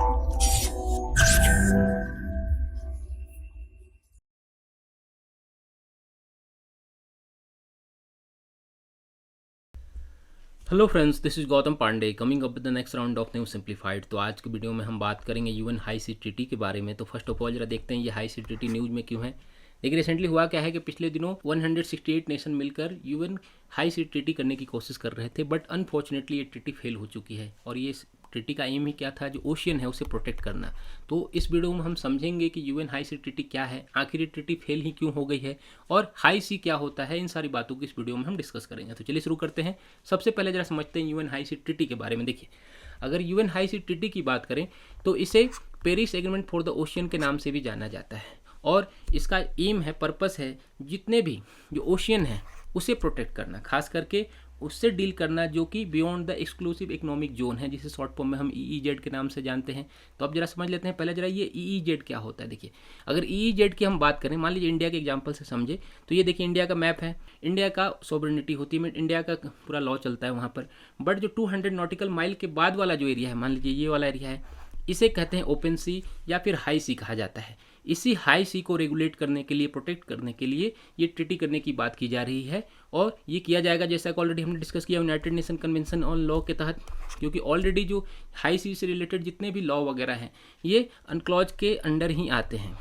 Hello friends, this is Gautam Pandey coming up with the next round of new simplified. तो आज के video में हम बात करेंगे यूएन हाई सी ट्रीटी के बारे में। तो फर्स्ट ऑफ ऑल जरा देखते हैं ये हाई सी ट्रीटी न्यूज़ में क्यों है। देखिए रिसेंटली हुआ क्या है कि पिछले दिनों 168 नेशन मिलकर यूएन हाई सी ट्रीटी करने की कोशिश कर रहे थे, बट अनफॉर्चुनेटली ये ट्रीटी फेल हो चुकी है। और ये ट्रीटी का एम ही क्या था, जो ओशियन है उसे प्रोटेक्ट करना। तो इस वीडियो में हम समझेंगे कि यूएन हाई सी ट्रीटी क्या है, आखिर ये ट्रीटी फेल ही क्यों हो गई है, और हाई सी क्या होता है। इन सारी बातों की इस वीडियो में हम डिस्कस करेंगे। तो चलिए शुरू करते हैं। सबसे पहले जरा समझते हैं यूएन हाई सी ट्रीटी के बारे में। देखिए, अगर यूएन हाई सी ट्रीटी की बात करें तो इसे Paris agreement for the ocean के नाम से भी जाना जाता है। और इसका एम है, पर्पस है, जितने भी जो ओशियन है उसे प्रोटेक्ट करना, खास करके उससे डील करना जो कि beyond the exclusive economic zone है, जिसे शॉर्ट फॉर्म में हम ईईजेड के नाम से जानते हैं। तो अब जरा समझ लेते हैं पहले जरा ये ईईजेड क्या होता है। देखिए, अगर ईईजेड की हम बात करें, मान लीजिए इंडिया के एग्जांपल से समझे, तो ये देखिए इंडिया का मैप है। इंडिया का सॉवरेनिटी होती है, इंडिया का पूरा लॉ चलता है वहाँ पर। बट जो 200 नॉटिकल माइल के बाद वाला जो एरिया है, मान लीजिए ये वाला एरिया है, इसे कहते हैं ओपन सी या फिर हाई सी कहा जाता है। इसी हाई सी को रेगुलेट करने के लिए, प्रोटेक्ट करने के लिए ये ट्रीटी करने की बात की जा रही है। और ये किया जाएगा, जैसा कि ऑलरेडी हमने डिस्कस किया, United nation convention on law के तहत, क्योंकि ऑलरेडी जो हाई सी से रिलेटेड जितने भी लॉ वगैरह हैं ये अनक्लॉज के अंडर ही आते हैं।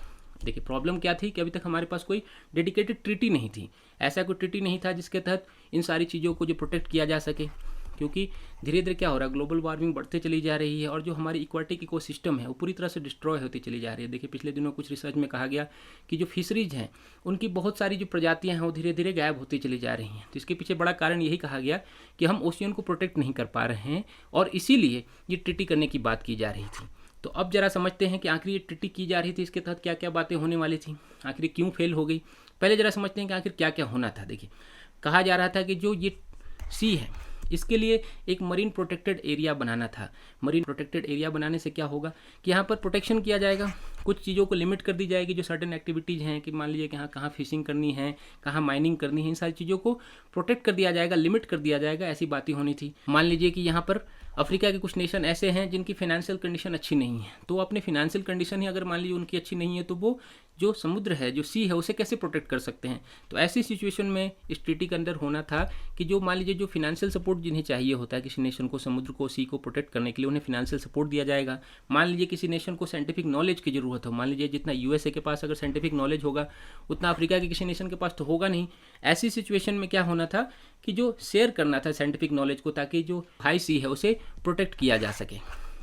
देखिए प्रॉब्लम क्या थी कि अभी तक हमारे पास कोई डेडिकेटेड ट्रीटी नहीं थी, ऐसा कोई ट्रीटी नहीं था जिसके तहत इन सारी चीज़ों को जो प्रोटेक्ट किया जा सके। क्योंकि धीरे धीरे क्या हो रहा है, ग्लोबल वार्मिंग बढ़ते चली जा रही है और जो हमारी इक्वाटिक इकोसिस्टम है वो पूरी तरह से डिस्ट्रॉय होती चली जा रही है। देखिए पिछले दिनों कुछ रिसर्च में कहा गया कि जो फिशरीज हैं उनकी बहुत सारी जो प्रजातियां हैं वो धीरे धीरे गायब होती चली जा रही हैं। तो इसके पीछे बड़ा कारण यही कहा गया कि हम ओशियन को प्रोटेक्ट नहीं कर पा रहे हैं, और इसीलिए ये ट्रीटी करने की बात की जा रही थी। तो अब जरा समझते हैं कि आखिर ये ट्रीटी की जा रही थी, इसके तहत क्या क्या बातें होने वाली थी, आखिर क्यों फेल हो गई। पहले जरा समझते हैं कि आखिर क्या क्या होना था। देखिए, कहा जा रहा था कि जो ये सी है इसके लिए एक मरीन प्रोटेक्टेड एरिया बनाना था। मरीन प्रोटेक्टेड एरिया बनाने से क्या होगा कि यहाँ पर प्रोटेक्शन किया जाएगा, कुछ चीज़ों को लिमिट कर दी जाएगी, जो सर्टेन एक्टिविटीज़ हैं, कि मान लीजिए कि यहाँ कहाँ फिशिंग करनी है, कहाँ माइनिंग करनी है, इन सारी चीज़ों को प्रोटेक्ट कर दिया जाएगा, लिमिट कर दिया जाएगा, ऐसी बातें होनी थी। मान लीजिए कि यहाँ पर अफ्रीका के कुछ नेशन ऐसे हैं जिनकी फाइनेंशियल कंडीशन अच्छी नहीं है, तो अपने फाइनेंशियल कंडीशन ही अगर मान लीजिए उनकी अच्छी नहीं है, तो वो जो समुद्र है, जो सी है, उसे कैसे प्रोटेक्ट कर सकते हैं। तो ऐसी सिचुएशन में इस ट्रीटी के अंदर होना था कि जो मान लीजिए जो फाइनेंशियल सपोर्ट जिन्हें चाहिए होता है किसी नेशन को, समुद्र को, सी को प्रोटेक्ट करने के लिए, उन्हें फाइनेंशियल सपोर्ट दिया जाएगा। मान लीजिए किसी नेशन को साइंटिफिक नॉलेज की जरूरत हो, मान लीजिए जितना यूएसए के पास अगर साइंटिफिक नॉलेज होगा उतना अफ्रीका के किसी नेशन के पास तो होगा नहीं। ऐसी सिचुएशन में क्या होना था कि जो शेयर करना था साइंटिफिक नॉलेज को, ताकि जो हाई सी है उसे प्रोटेक्ट किया जा सके।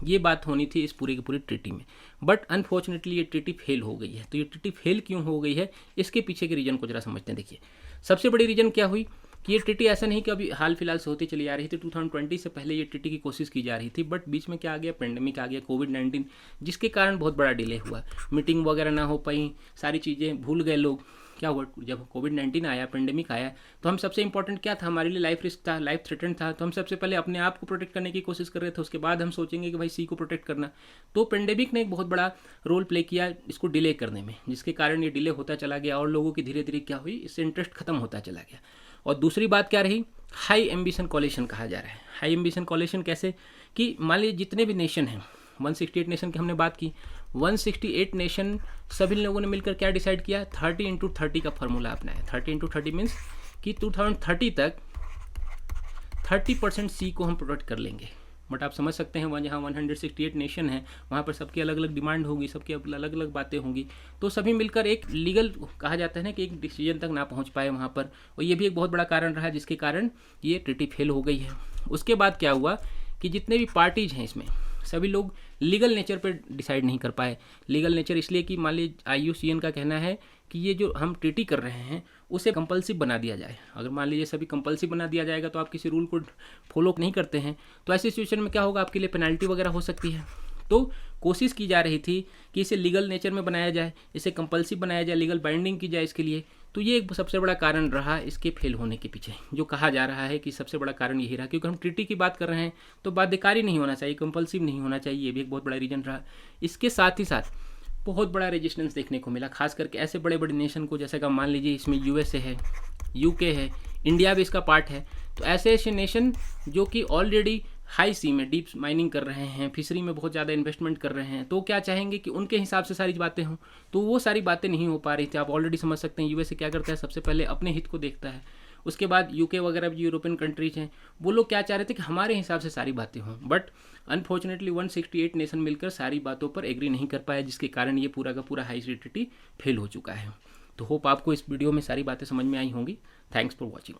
ये बात होनी थी इस पूरी की पूरी ट्रीटी में। बट अनफॉर्चुनेटली ये ट्रीटी फेल हो गई है। तो ये ट्रीटी फेल क्यों हो गई है, इसके पीछे के रीजन को जरा समझते हैं। देखिए, सबसे बड़ी रीजन क्या हुई कि ये ट्रीटी ऐसा नहीं कि अभी हाल फिलहाल से होती चली आ रही थी, 2020 से पहले ये ट्रीटी की कोशिश की जा रही थी। बट बीच में क्या आ गया, पेंडेमिक आ गया, कोविड-19, जिसके कारण बहुत बड़ा डिले हुआ, मीटिंग वगैरह ना हो पाई, सारी चीज़ें भूल गए लोग। क्या हुआ, जब कोविड-19 आया, पेंडेमिक आया, तो हम सबसे इंपॉर्टेंट क्या था, हमारे लिए लाइफ रिस्क था, लाइफ थ्रेटन था। तो हम सबसे पहले अपने आप को प्रोटेक्ट करने की कोशिश कर रहे थे, उसके बाद हम सोचेंगे कि भाई सी को प्रोटेक्ट करना। तो पेंडेमिक ने एक बहुत बड़ा रोल प्ले किया इसको डिले करने में, जिसके कारण ये डिले होता चला गया और लोगों की धीरे धीरे क्या हुई, इससे इंटरेस्ट खत्म होता चला गया। और दूसरी बात क्या रही, हाई एम्बिशन कोलिशन कहा जा रहा है। हाई एम्बिशन कोलिशन कैसे कि मान लीजिए जितने भी नेशन हैं, 168 नेशन की हमने बात की, 168 नेशन सभी लोगों ने मिलकर क्या डिसाइड किया, 30x30 का फॉर्मूला अपनाया। 30x30 मीन्स कि 2030 तक 30% सी को हम प्रोटेक्ट कर लेंगे। बट आप समझ सकते हैं वहाँ जहाँ 168 नेशन है वहाँ पर सबकी अलग अलग डिमांड होगी, सबकी अलग अलग बातें होंगी, तो सभी मिलकर एक लीगल कहा जाता है ना कि एक डिसीजन तक ना पहुँच पाए वहाँ पर। और ये भी एक बहुत बड़ा कारण रहा जिसके कारण ये ट्रीटी फेल हो गई है। उसके बाद क्या हुआ कि जितने भी पार्टीज हैं इसमें सभी लोग लीगल नेचर पर डिसाइड नहीं कर पाए। लीगल नेचर इसलिए कि मान लीजिए IUCN का कहना है कि ये जो हम ट्रीटी कर रहे हैं उसे कंपल्सिव बना दिया जाए। अगर मान लीजिए सभी कंपल्सिव बना दिया जाएगा तो आप किसी रूल को फॉलो नहीं करते हैं, तो ऐसी सिचुएशन में क्या होगा, आपके लिए पेनल्टी वगैरह हो सकती है। तो कोशिश की जा रही थी कि इसे लीगल नेचर में बनाया जाए, इसे कंपल्सिव बनाया जाए, लीगल बाइंडिंग की जाए इसके लिए। तो ये एक सबसे बड़ा कारण रहा इसके फेल होने के पीछे, जो कहा जा रहा है कि सबसे बड़ा कारण यही रहा, क्योंकि हम ट्रीटी की बात कर रहे हैं तो बाध्यकारी नहीं होना चाहिए, कंपल्सिव नहीं होना चाहिए, ये भी एक बहुत बड़ा रीजन रहा। इसके साथ ही साथ बहुत बड़ा रेजिस्टेंस देखने को मिला, खास करके ऐसे बड़े बड़े नेशन को, जैसे कि मान लीजिए इसमें USA है, UK है, इंडिया भी इसका पार्ट है। तो ऐसे ऐसे नेशन जो कि ऑलरेडी हाई सी में डीप माइनिंग कर रहे हैं, फिशरी में बहुत ज़्यादा इन्वेस्टमेंट कर रहे हैं, तो क्या चाहेंगे कि उनके हिसाब से सारी बातें हों, तो वो सारी बातें नहीं हो पा रही थी। आप ऑलरेडी समझ सकते हैं यूएसए क्या करता है, सबसे पहले अपने हित को देखता है, उसके बाद यूके वगैरह जो यूरोपियन कंट्रीज हैं वो लोग क्या चाह रहे थे कि हमारे हिसाब से सारी बातें हों, बट अनफॉर्चुनेटली 168 नेशन मिलकर सारी बातों पर एग्री नहीं कर पाया, जिसके कारण ये पूरा का पूरा हाई सी ट्रीटी फेल हो चुका है। तो होप आपको इस वीडियो में सारी बातें समझ में आई होंगी। Thanks for watching.